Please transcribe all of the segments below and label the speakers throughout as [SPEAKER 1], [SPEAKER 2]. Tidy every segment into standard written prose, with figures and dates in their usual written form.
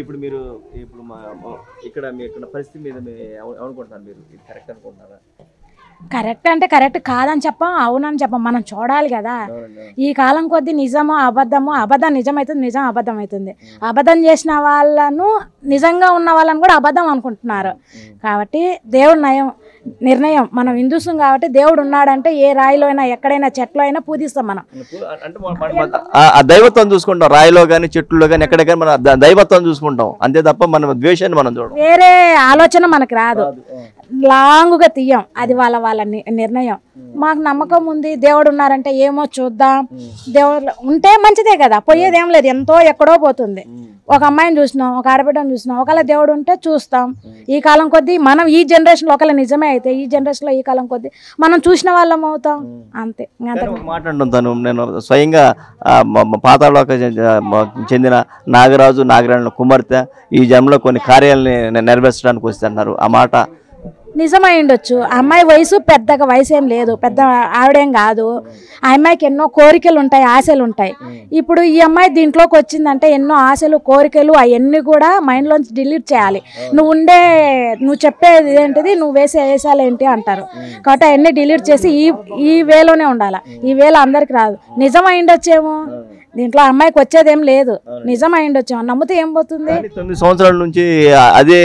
[SPEAKER 1] ఇప్పుడు మీరు ఇప్పుడు ఇక్కడ మీ ఇక్కడ పరిస్థితి మీద అనుకుంటున్నారు, మీరు ఇది కరెక్ట్ అనుకుంటున్నారా?
[SPEAKER 2] కరెక్ట్ అంటే కరెక్ట్ కాదని చెప్పం, అవునని చెప్పం, మనం చూడాలి కదా. ఈ కాలం కొద్దీ నిజము అబద్ధము, అబద్ధం నిజమవుతుంది, నిజం అబద్ధం అవుతుంది. అబద్ధం చేసిన వాళ్ళను నిజంగా ఉన్న వాళ్ళని కూడా అబద్ధం అనుకుంటున్నారు. కాబట్టి దేవుడు నిర్ణయం, మనం హిందూసం కాబట్టి దేవుడు ఉన్నాడంటే ఏ రాయిలో అయినా ఎక్కడైనా చెట్లో అయినా పూజిస్తాం మనం.
[SPEAKER 1] దైవత్వం చూసుకుంటాం, రాయిలో కానీ చెట్లలో కానీ ఎక్కడికైనా మనం దైవత్వం చూసుకుంటాం అంతే తప్ప మనం ద్వేషాన్ని మనం చూడం.
[SPEAKER 2] వేరే ఆలోచన మనకు రాదు, లాంగుగా తీయం, అది వాళ్ళ నిర్ణయం. మాకు నమ్మకం ఉంది దేవుడు ఉన్నారంటే ఏమో చూద్దాం, దేవుడు ఉంటే మంచిదే కదా, పోయేదేం లేదు, ఎంతో ఎక్కడో పోతుంది. ఒక అమ్మాయిని చూసినాం, ఒక ఆడబిడ్డను చూసినాం, ఒకవేళ దేవుడు ఉంటే చూస్తాం. ఈ కాలం కొద్దీ మనం ఈ జనరేషన్లో ఒకవేళ నిజమే అయితే ఈ జనరేషన్లో ఈ కాలం కొద్దీ మనం చూసిన వాళ్ళం అవుతాం అంతే.
[SPEAKER 1] మాట్లాడుతాను నేను స్వయంగా పాతాళలోకి చెందిన నాగరాజు నాగరాజు కుమార్తె ఈ జన్మలో కొన్ని కార్యాలని నెరవేర్చడానికి వస్తున్నారు. ఆ మాట
[SPEAKER 2] నిజమై ఉండొచ్చు. ఆ అమ్మాయి వయసు పెద్దగా వయసు ఏం లేదు, పెద్ద ఆవిడేం కాదు. ఆ అమ్మాయికి ఎన్నో కోరికలు ఉంటాయి, ఆశలు ఉంటాయి. ఇప్పుడు ఈ అమ్మాయి దీంట్లోకి వచ్చిందంటే ఎన్నో ఆశలు కోరికలు అవన్నీ కూడా మైండ్లోంచి డిలీట్ చేయాలి. నువ్వు చెప్పేది ఏంటిది, నువ్వు వేసే వేసాలు ఏంటి అంటారు. కాబట్టి అవన్నీ డిలీట్ చేసి ఈ వేలోనే ఉండాలి. ఈ వేలో అందరికి రాదు. నిజమై ఉండొచ్చేమో, దీంట్లో అమ్మాయికి వచ్చేదేం లేదు, నిజమై ఉండొచ్చేమో, నమ్మితే ఏం పోతుంది.
[SPEAKER 1] 9 సంవత్సరాల నుంచి అదే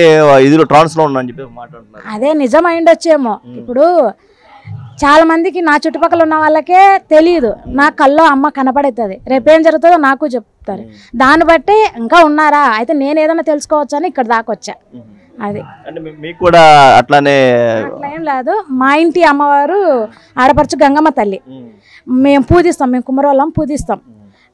[SPEAKER 1] ఇదిలో ట్రాన్స్ లో ఉన్నా అని చెప్పి మాట్లాడుతున్నారు.
[SPEAKER 2] అదే నిజమై ఉండొచ్చేమో. ఇప్పుడు చాలా మందికి నా చుట్టుపక్కల ఉన్న వాళ్ళకే తెలియదు, నా కల్లో అమ్మ కనపడుతుంది, రేపేం జరుగుతుందో నాకు చెప్తారు. దాన్ని బట్టి ఇంకా ఉన్నారా అయితే నేను ఏదైనా తెలుసుకోవచ్చు అని ఇక్కడ దాకా వచ్చా. అది
[SPEAKER 1] మీకు కూడా అట్లానే
[SPEAKER 2] అట్లా ఏం లేదు. మా ఇంటి అమ్మవారు ఆడపడుచు గంగమ్మ తల్లి, మేము పూజిస్తాం, మేము కుమ్మరోళ్ళం పూజిస్తాం.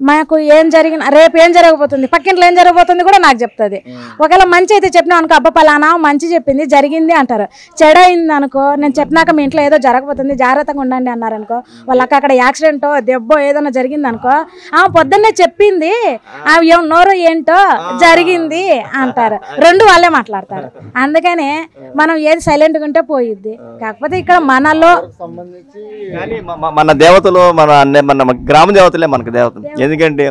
[SPEAKER 2] మాకు ఏం జరిగిన రేపు ఏం జరగబోతుంది, పక్కింట్లో ఏం జరగబోతుంది కూడా నాకు చెప్తుంది. ఒకవేళ మంచి అయితే చెప్పినా అనుకో, అబ్బా పలానా మంచి చెప్పింది జరిగింది అంటారు. చెడైంది అనుకో, నేను చెప్పినాక మీ ఇంట్లో ఏదో జరగబోతుంది జాగ్రత్తగా ఉండండి అన్నారనుకో, వాళ్ళకి అక్కడ యాక్సిడెంటో దెబ్బో ఏదైనా జరిగింది అనుకో, పొద్దున్నే చెప్పింది నోరు ఏంటో జరిగింది అంటారు. రెండు వాళ్ళే మాట్లాడతారు. అందుకనే మనం ఏది సైలెంట్గా ఉంటే పోయిద్ది. కాకపోతే ఇక్కడ మనలో
[SPEAKER 1] మన దేవతలు మన గ్రామ దేవతలే మనకు దేవతలు. ఎందుకంటే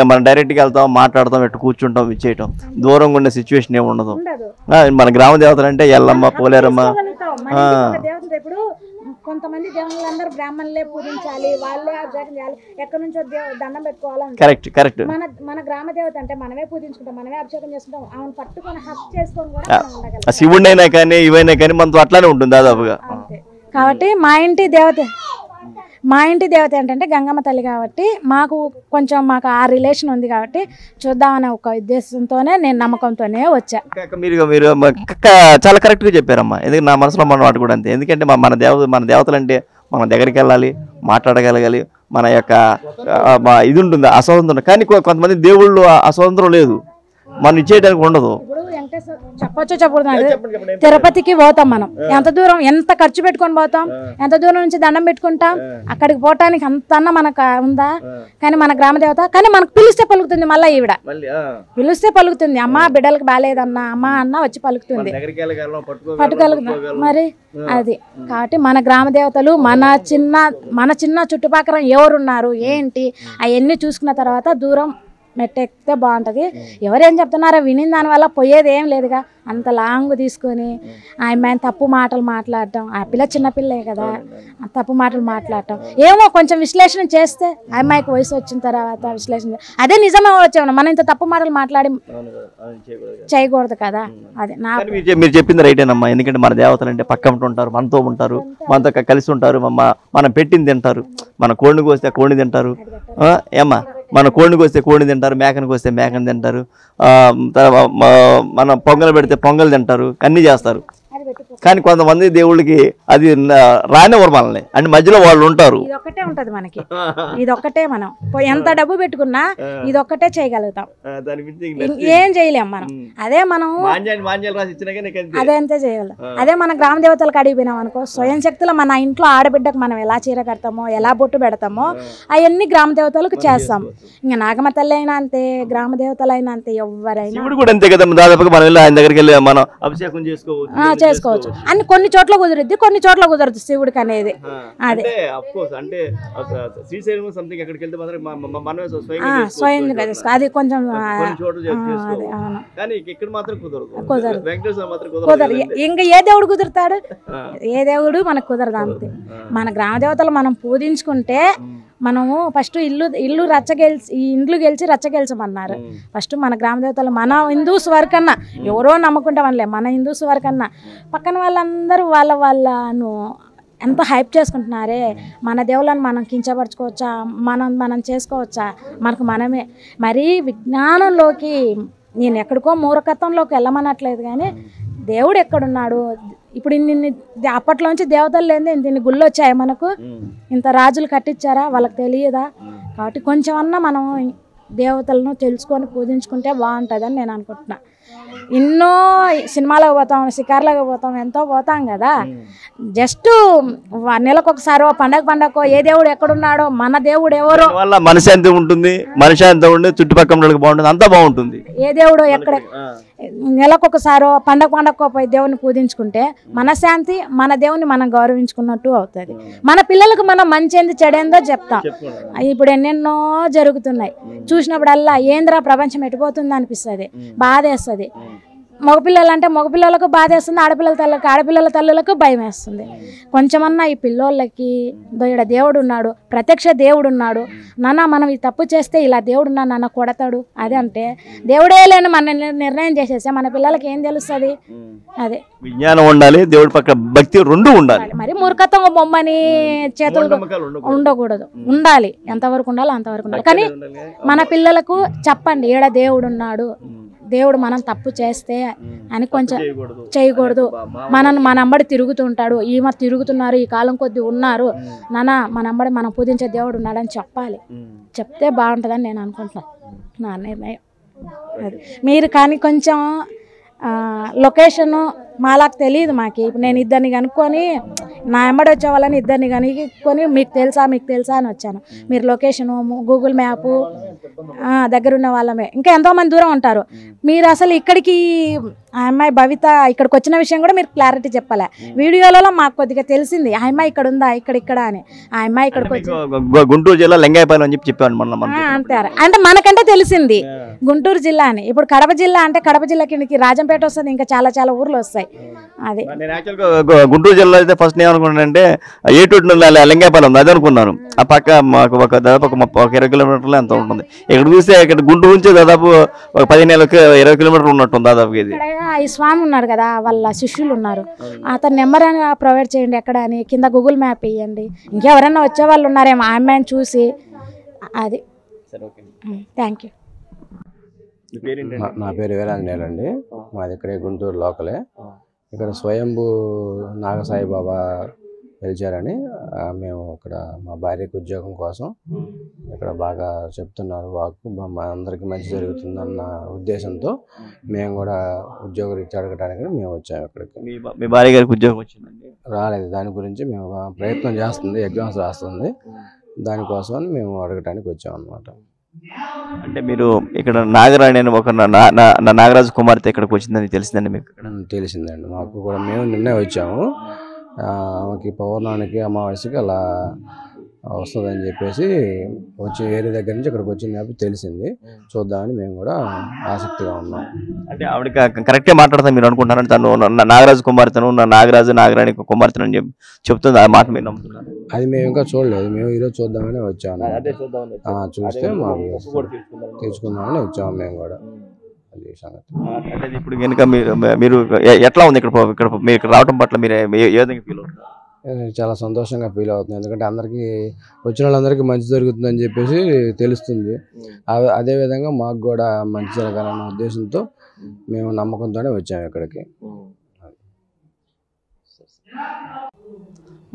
[SPEAKER 1] మనం డైరెక్ట్గా వెళ్తాం, మాట్లాడతాం, ఎట్టు కూర్చుంటాం, ఇచ్చేయటం, దూరంగా ఉండే సిచ్యువేషన్ ఏమి ఉండదు. మన గ్రామ దేవతలు అంటే ఎల్లమ్మ, పోలేరమ్మ.
[SPEAKER 2] ఇప్పుడు కొంతమంది దేవుళ్ళందరూ బ్రాహ్మణులే పూజించాలి, వాళ్ళే అభిషేకం చేయాలి, ఎక్కడి నుంచో దండం పెట్టుకోవాలని.
[SPEAKER 1] Correct correct.
[SPEAKER 2] మన గ్రామ దేవత అంటే మనమే పూజించుకుంటాం, మనమే అభిషేకం చేసుకుంటాం, ఆమెను పట్టుకొని హక్ చేసుకొని కూడా
[SPEAKER 1] శివుడైనా కానీ ఇవైనా కానీ మనతో అట్లానే ఉంటుంది దాదాపుగా.
[SPEAKER 2] కాబట్టి మా ఇంటి దేవత ఏంటంటే గంగమ్మ తల్లి. కాబట్టి మాకు ఆ రిలేషన్ ఉంది కాబట్టి చూద్దామనే ఒక ఉద్దేశంతోనే, నేను నమ్మకంతోనే వచ్చా.
[SPEAKER 1] మీరు చాలా కరెక్ట్గా చెప్పారమ్మా. ఎందుకంటే నా మనసులో మన మాట కూడా అంతే. ఎందుకంటే మన దేవతలు అంటే మన దగ్గరికి వెళ్ళాలి, మాట్లాడగలగాలి, మన యొక్క ఇది ఉంటుంది, అస్వతంత్రం. కానీ కొంతమంది దేవుళ్ళు అస్వతంత్రం లేదు, మనం ఇచ్చేయడానికి ఉండదు.
[SPEAKER 2] చెప్పొచ్చో చెప్పకూడదు, తిరుపతికి పోతాం మనం, ఎంత దూరం ఎంత ఖర్చు పెట్టుకొని పోతాం, ఎంత దూరం నుంచి దండం పెట్టుకుంటాం, అక్కడికి పోవటానికి అంతన్నా మనకు ఉందా? కానీ మన గ్రామ దేవత కానీ మనకు పిలిస్తే పలుకుతుంది. మళ్ళీ ఈవిడ పిలిస్తే పలుకుతుంది. అమ్మ బిడ్డలకు బాగాలేదన్నా, అమ్మ అన్న వచ్చి పలుకుతుంది, పట్టుకోగలుగుతాం మరి అది. కాబట్టి మన గ్రామ దేవతలు మన చిన్న చుట్టుపక్కల ఎవరున్నారు ఏంటి అవన్నీ చూసుకున్న తర్వాత దూరం మెట్టెక్కితే బాగుంటుంది. ఎవరేం చెప్తున్నారో విని దానివల్ల పోయేది ఏం లేదుగా. అంత లాంగ్ తీసుకొని ఆ అమ్మాయిని తప్పు మాటలు మాట్లాడటం, ఆ పిల్ల చిన్నపిల్లే కదా, తప్పు మాటలు మాట్లాడటం, ఏమో కొంచెం విశ్లేషణ చేస్తే ఆ అమ్మాయికి వయసు వచ్చిన తర్వాత విశ్లేషణ అదే నిజమే వచ్చాము. మనం ఇంత తప్పు మాటలు మాట్లాడి చేయకూడదు కదా. అదే
[SPEAKER 1] మీరు చెప్పింది రైటేనమ్మా. ఎందుకంటే మన దేవతలు అంటే పక్క ఉంటారు, మనతో ఉంటారు, మనతో కలిసి ఉంటారు, మనం పెట్టింది తింటారు. మన కోడిని కోస్తే కోడిని తింటారు, ఏమ్మా మన కోడికి వస్తే కోడిని తింటారు, మేకనికి వస్తే మేకని తింటారు, మనం పొంగల్ పెడితే పొంగల్ తింటారు, అన్నీ చేస్తారు. కానీ కొంతమంది దేవుళ్ళకి అది రానివ్వరు మనల్ని, అంటే మధ్యలో వాళ్ళు ఉంటారు.
[SPEAKER 2] ఇదొక్కటే ఉంటది మనకి, ఇదొక్కటే మనం ఎంత డబ్బు పెట్టుకున్నా ఇదొక్కటే చేయగలుగుతాం, ఏం చేయలేం మనం. అదే మనం అదే అంతే చేయగలం. అదే మన గ్రామ దేవతలకు అడిగిపోయినాం అనుకో, స్వయం శక్తులు మన ఇంట్లో ఆడబిడ్డకు మనం ఎలా చీర కడతామో, ఎలా బొట్టు పెడతామో అవన్నీ గ్రామ దేవతలకు చేస్తాం. ఇంకా నాగమ్మ తల్లి అయినా అంతే, గ్రామ దేవతలు అయినా అంతే, ఎవరైనా
[SPEAKER 1] కూడా అంతే కదా. దాదాపుగా మనం ఆయన దగ్గరికి వెళ్ళి మనం అభిషేకం చేసుకోవచ్చు.
[SPEAKER 2] అన్ని కొన్ని చోట్ల కుదురుద్ది, కొన్ని చోట్ల కుదరదు శివుడికి అనేది. అది స్వయంగా చేసుకో, అది కొంచెం కుదరదు. ఇంకా ఏ దేవుడు కుదురుతాడు? ఏ దేవుడు మనకు కుదరదు. అంతే. మన గ్రామ దేవతలు మనం పూజించుకుంటే మనము ఫస్ట్ ఇల్లు గెలిచి రచ్చ గెలిచమన్నారు. ఫస్ట్ మన గ్రామ దేవతలు మన హిందూస్ వరకన్నా, ఎవరో నమ్ముకుంటాం అనలే, మన హిందూస్ వరకన్నా పక్కన వాళ్ళందరూ వాళ్ళను ఎంత హైప్ చేసుకుంటున్నారే. మన దేవుళ్ళని మనం కించపరచుకోవచ్చా? మనం చేసుకోవచ్చా? మనకు మనమే. మరీ విజ్ఞానంలోకి నేను ఎక్కడికో మూర్ఖత్వంలోకి వెళ్ళమనట్లేదు, కానీ దేవుడు ఎక్కడున్నాడు? ఇప్పుడు ఇన్ని అప్పట్లోంచి దేవతలు లేని ఇన్ని గుళ్ళు వచ్చాయి మనకు, ఇంత రాజులు కట్టించారా? వాళ్ళకి తెలియదా? కాబట్టి కొంచెం అన్నా మనం దేవతలను తెలుసుకొని పూజించుకుంటే బాగుంటుందని నేను అనుకుంటున్నా. ఎన్నో సినిమాలకు పోతాం, షికార్లకు పోతాం, ఎంతో పోతాం కదా. జస్ట్ నెలకొకసారో పండగకో ఏ దేవుడు ఎక్కడున్నాడో, మన దేవుడు ఎవరో
[SPEAKER 1] వల్ల మనశాంతి ఉంటుంది, మనశాంతి ఉండి చుట్టుపక్కల బాగుంటుంది, అంతా బాగుంటుంది.
[SPEAKER 2] ఏ దేవుడు ఎక్కడ నెలకొకసారో పండగకో పోయి దేవుని పూజించుకుంటే మనశాంతి, మన దేవుని మనం గౌరవించుకున్నట్టు అవుతుంది. మన పిల్లలకు మనం మంచి చెడేందో చెప్తాం. ఇప్పుడు ఎన్నెన్నో జరుగుతున్నాయి, చూసినప్పుడల్లా ఏంద్రా ప్రపంచం ఎటుపోతుంది అనిపిస్తుంది, బాధేస్తుంది. మగపిల్లలు అంటే మగపిల్లలకు బాధ వేస్తుంది, ఆడపిల్లల తల్లులకు భయం వేస్తుంది. కొంచెమన్నా ఈ పిల్లోళ్ళకి ఇక్కడ దేవుడు ఉన్నాడు, ప్రత్యక్ష దేవుడు ఉన్నాడు నాన్న, మనం ఈ తప్పు చేస్తే ఇలా దేవుడు నాన్న కొడతాడు అదే అంటే దేవుడే లేని మన నిర్ణయం చేసేస్తే మన పిల్లలకి ఏం తెలుస్తుంది? అదే
[SPEAKER 1] విజ్ఞానం ఉండాలి, దేవుడి పక్క భక్తి రెండు ఉండాలి.
[SPEAKER 2] మరి మూర్ఖత్వం బొమ్మని చేతులు ఉండకూడదు, ఉండాలి. ఎంతవరకు ఉండాలో అంతవరకు ఉండాలి. కానీ మన పిల్లలకు చెప్పండి, ఈడ దేవుడు ఉన్నాడు, దేవుడు మనం తప్పు చేస్తే అని కొంచెం చేయకూడదు. మన అంబడి తిరుగుతుంటాడు, ఈమె తిరుగుతున్నారు, ఈ కాలం కొద్ది ఉన్నారు నాన్న, మన అంబడి మనం పూజించే దేవుడు ఉన్నాడని చెప్పాలి. చెప్తే బాగుంటుందని నేను అనుకుంటున్నాను, నా నిర్ణయం అది. మీరు కానీ కొంచెం లొకేషను మాలాకు తెలియదు. మాకు ఇప్పుడు నేను ఇద్దరిని కనుక్కొని, నా ఎంబడి వచ్చే వాళ్ళని ఇద్దరిని కనుక్కొని మీకు తెలుసా అని వచ్చాను. మీరు లొకేషను, గూగుల్ మ్యాపు దగ్గరున్న వాళ్ళమే, ఇంకా ఎంతోమంది దూరం ఉంటారు. మీరు అసలు ఇక్కడికి ఆ అమ్మాయి భవిత ఇక్కడికి వచ్చిన విషయం కూడా మీరు క్లారిటీ చెప్పాలి. వీడియోలలో మాకు కొద్దిగా తెలిసింది, ఆ అమ్మాయి ఇక్కడ ఉందా, ఇక్కడ అని. ఆ అమ్మాయి ఇక్కడికి వచ్చి
[SPEAKER 1] గుంటూరు జిల్లా లింగాయపాలెం అని చెప్పాను
[SPEAKER 2] అంటారు. అంటే మనకంటే తెలిసింది గుంటూరు జిల్లా అని. ఇప్పుడు కడప జిల్లా అంటే కడప జిల్లా కిందకి రాజంపేట వస్తుంది, ఇంకా చాలా ఊర్లు వస్తాయి. అది
[SPEAKER 1] గుంటూరు జిల్లా అయితే ఫస్ట్ ఏమనుకున్నానంటే ఏటూరు లింగాయపాలెం ఉంది, అది అనుకున్నాను. ఆ పక్క మాకు దాదాపు ఒక 20 కిలోమీటర్లు ఎంత ఉంటుంది. ఇక్కడ చూస్తే ఇక్కడ గుంటూరు నుంచి దాదాపు ఒక 20 కిలోమీటర్లు ఉన్నట్టుంది దాదాపు. ఇది
[SPEAKER 2] ఈ స్వామి ఉన్నారు కదా, వాళ్ళ శిష్యులు ఉన్నారు, అతని నెంబర్ అని ప్రొవైడ్ చేయండి ఎక్కడ అని, కింద గూగుల్ మ్యాప్ ఇవ్వండి. ఇంకెవరైనా వచ్చే వాళ్ళు ఉన్నారేమో ఆ అమ్మాయిని చూసి. అది థ్యాంక్ యూ.
[SPEAKER 3] నా పేరు వీరాంజనేయులు అండి, మాది ఇక్కడే గుంటూరు లోకలే. ఇక్కడ స్వయంభూ నాగసాయి బాబా పిలిచారని మేము ఇక్కడ మా భార్యకు ఉద్యోగం కోసం ఇక్కడ బాగా చెప్తున్నారు. వాకు మా అందరికీ మంచి జరుగుతుందన్న ఉద్దేశంతో మేము కూడా ఉద్యోగ రీత్యా అడగడానికి మేము వచ్చాము ఇక్కడికి.
[SPEAKER 1] మీ భార్య గారికి ఉద్యోగం వచ్చిందండి?
[SPEAKER 3] రాలేదు, దాని గురించి మేము ప్రయత్నం చేస్తుంది, ఎగ్జామ్స్ రాస్తుంది, దానికోసం మేము అడగటానికి వచ్చాం అన్నమాట.
[SPEAKER 1] అంటే మీరు ఇక్కడ నాగరాణి అని ఒక నాగరాజు కుమార్తె ఇక్కడికి వచ్చిందని తెలిసిందండి మీకు?
[SPEAKER 3] తెలిసిందండి మాకు కూడా, మేము నిన్నే వచ్చాము. ఆమెకి పౌర్ణానికి అమావాస్యకి అలా వస్తుందని చెప్పేసి వచ్చి వేరే దగ్గర నుంచి ఇక్కడికి వచ్చింది కాబట్టి తెలిసింది. చూద్దామని మేము కూడా ఆసక్తిగా ఉన్నాం.
[SPEAKER 1] అంటే ఆవిడ కరెక్ట్గా మాట్లాడతా మీరు అనుకుంటున్నారని, తను నాగరాజు కుమార్తెను నాగరాణి కుమార్తెను అని చెప్తుంది, ఆ మాట మీరు నమ్ముతున్నారు?
[SPEAKER 3] అది మేము ఇంకా చూడలేదు, మేము ఈరోజు చూద్దామని వచ్చాము. చూస్తే మాకు తీసుకుందామని వచ్చాము మేము కూడా. అది సంగతి.
[SPEAKER 1] అంటే ఇప్పుడు కనుక మీరు ఎట్లా ఉంది ఇక్కడ మీరు రావడం పట్ల మీరు ఏ విధంగా ఫీల్ అవుతారు?
[SPEAKER 3] చాలా సంతోషంగా ఫీల్ అవుతుంది, ఎందుకంటే అందరికీ వచ్చిన వాళ్ళందరికీ మంచి జరుగుతుందని చెప్పేసి తెలుస్తుంది. అదేవిధంగా మాకు కూడా మంచి జరగాలన్న ఉద్దేశంతో మేము నమ్మకంతోనే వచ్చాము ఇక్కడికి.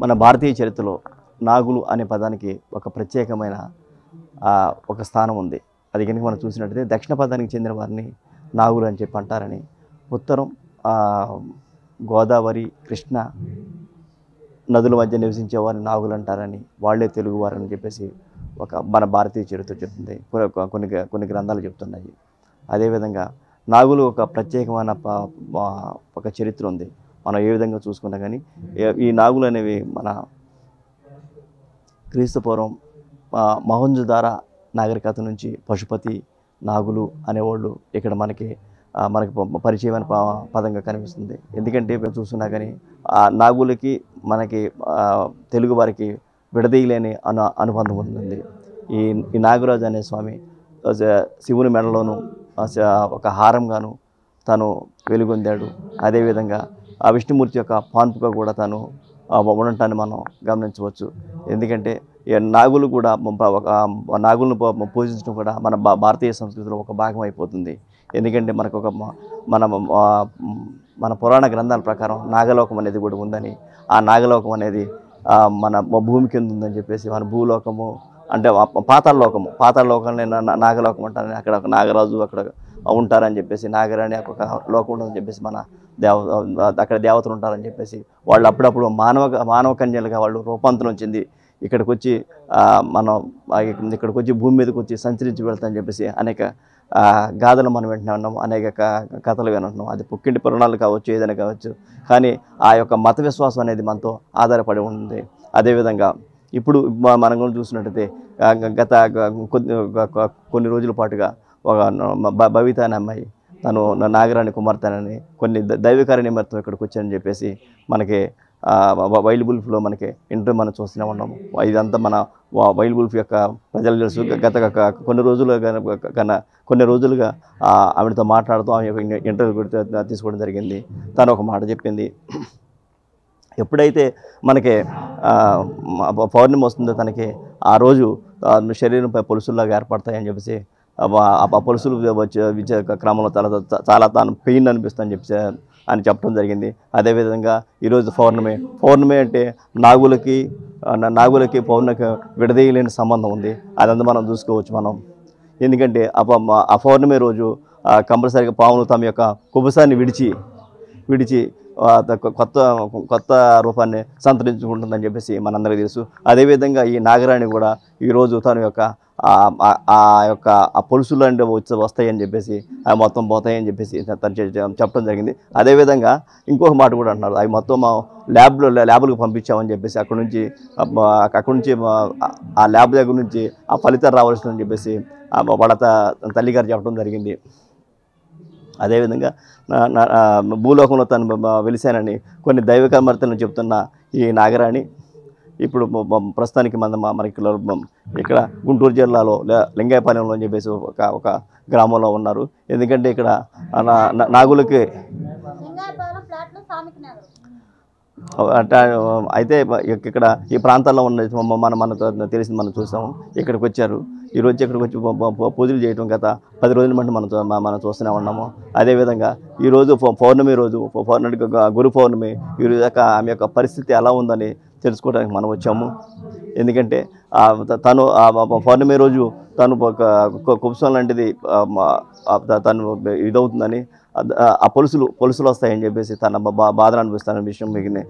[SPEAKER 1] మన భారతీయ చరిత్రలో నాగులు అనే పదానికి ఒక ప్రత్యేకమైన ఒక స్థానం ఉంది. అది కనుక మనం చూసినట్టయితే దక్షిణ పదానికి చెందిన వారిని నాగులు అని చెప్పి అంటారని, ఉత్తరం గోదావరి కృష్ణ నదుల మధ్య నివసించే వారిని నాగులు అంటారని, వాళ్ళే తెలుగు వారని చెప్పేసి మన భారతీయ చరిత్ర చెప్తుంది, కొన్ని గ్రంథాలు చెప్తున్నాయి. అదేవిధంగా నాగులు ఒక ప్రత్యేకమైన ఒక చరిత్ర ఉంది. మనం ఏ విధంగా చూసుకున్నా కానీ ఈ నాగులు అనేవి మన క్రీస్తుపూర్వం మహంజుదార నాగరికత నుంచి పశుపతి నాగులు అనేవాళ్ళు ఇక్కడ మనకి పరిచయమైన పదంగా కనిపిస్తుంది. ఎందుకంటే చూస్తున్నా కానీ ఆ నాగులకి మనకి తెలుగు వారికి విడదీయలేని అనుబంధం ఉంటుంది. ఈ నాగరాజు అనే స్వామి శివుని మెడలోను ఒక హారంగాను తను వెలుగొందాడు. అదేవిధంగా ఆ విష్ణుమూర్తి యొక్క పాన్పుగా కూడా తను ఉండటాన్ని మనం గమనించవచ్చు. ఎందుకంటే నాగులు కూడా నాగులను పూజించడం కూడా మన భారతీయ సంస్కృతిలో ఒక భాగం అయిపోతుంది. ఎందుకంటే మనకు మన పురాణ గ్రంథాల ప్రకారం నాగలోకం అనేది కూడా ఉందని, ఆ నాగలోకం అనేది మన భూమి కింద ఉందని చెప్పేసి మన భూలోకము అంటే పాతాళలోకంలో నాగలోకం ఉంటారని, అక్కడ ఒక నాగరాజు అక్కడ ఉంటారని చెప్పేసి, నాగరాణి ఒక లోకం ఉంటుందని చెప్పేసి, మన అక్కడ దేవతలు ఉంటారని చెప్పేసి వాళ్ళు అప్పుడప్పుడు మానవ కన్యలుగా వాళ్ళు రూపాంతరం చెంది ఇక్కడికి వచ్చి భూమి మీదకి వచ్చి సంచరించి వెళ్తామని చెప్పేసి అనేక గాథలు మనం వింటున్నా ఉన్నాము, అనేక కథలు వింటున్నాం. అది పుక్కింటి పురాణాలు కావచ్చు, ఏదైనా కావచ్చు. కానీ ఆ యొక్క మత విశ్వాసం అనేది మనతో ఆధారపడి ఉంది. అదేవిధంగా ఇప్పుడు మనం చూసినట్టయితే గత కొన్ని రోజుల పాటుగా ఒక భవిత అనే అమ్మాయి తను నాగరాణి కుమార్తెనని కొన్ని దైవికార్య నిమిత్తం ఇక్కడికి వచ్చానని చెప్పేసి మనకి వైల్డ్ బుల్ఫ్లో మనకి ఇంటర్వ్యూ మనం చూస్తూనే ఉన్నాము. ఇదంతా మన వైల్డ్ బుల్ఫ్ యొక్క ప్రజలు తెలుసు. గత కొన్ని రోజులుగా ఆవిడతో మాట్లాడుతూ ఆమె యొక్క ఇంటర్వ్యూ తీసుకోవడం జరిగింది. తను ఒక మాట చెప్పింది, ఎప్పుడైతే మనకి పౌర్ణమి వస్తుందో తనకి ఆ రోజు శరీరంపై పొలుసుల్లాగా ఏర్పడతాయని చెప్పేసి, ఆ పొలుసులు వచ్చే క్రమంలో చాలా తాను పెయిన్ అనిపిస్తుందని చెప్పి అని చెప్పడం జరిగింది. అదేవిధంగా ఈరోజు పౌర్ణమి అంటే నాగులకి పౌర్ణమికి విడదీయలేని సంబంధం ఉంది. అదంతా మనం చూసుకోవచ్చు మనం. ఎందుకంటే ఆ పౌర్ణమి రోజు కంపల్సరీగా పాములు తమ యొక్క కుబుసాన్ని విడిచి కొత్త రూపాన్ని సంతరించుకుంటుందని చెప్పేసి మనందరికీ తెలుసు. అదేవిధంగా ఈ నాగరాణి కూడా ఈరోజు తన యొక్క ఆ పొలుసులు అంటే వస్తాయని చెప్పేసి అవి మొత్తం పోతాయని చెప్పేసి చెప్పడం జరిగింది. అదేవిధంగా ఇంకొక మాట కూడా అంటున్నారు, అవి మొత్తం ల్యాబ్లకు పంపించామని చెప్పేసి అక్కడ నుంచి ఆ ల్యాబ్ దగ్గర నుంచి ఆ ఫలితాలు రావాల్సిందని చెప్పేసి వాళ్ళ తల్లిగారు చెప్పడం జరిగింది. అదేవిధంగా భూలోకంలో తను వెలిశానని కొన్ని దైవికమర్తలను చెప్తున్న ఈ నాగరాణి ఇప్పుడు ప్రస్తుతానికి మనకి ఇక్కడ గుంటూరు జిల్లాలో లింగాయపాలెంలో అని చెప్పేసి ఒక గ్రామంలో ఉన్నారు. ఎందుకంటే ఇక్కడ నాగులకి అయితే ఇక్కడ ఈ ప్రాంతాల్లో ఉన్న మనతో తెలిసింది మనం చూసాము. ఇక్కడికి వచ్చారు. ఈరోజు ఇక్కడికి వచ్చి పూజలు చేయడం గత 10 రోజుల మటు మనం చూస్తూనే ఉన్నాము. అదేవిధంగా ఈరోజు పౌర్ణమి రోజు గురు పౌర్ణమి ఈరోజు ఆమె యొక్క పరిస్థితి ఎలా ఉందని తెలుసుకోవడానికి మనం వచ్చాము. ఎందుకంటే తను పౌర్ణమి రోజు తను ఒక కుబ్సం లాంటిది తను ఇదవుతుందని, ఆ పొలుసులు వస్తాయని చెప్పేసి తన బాధను అనిపిస్తానని విషయం మిగిలిన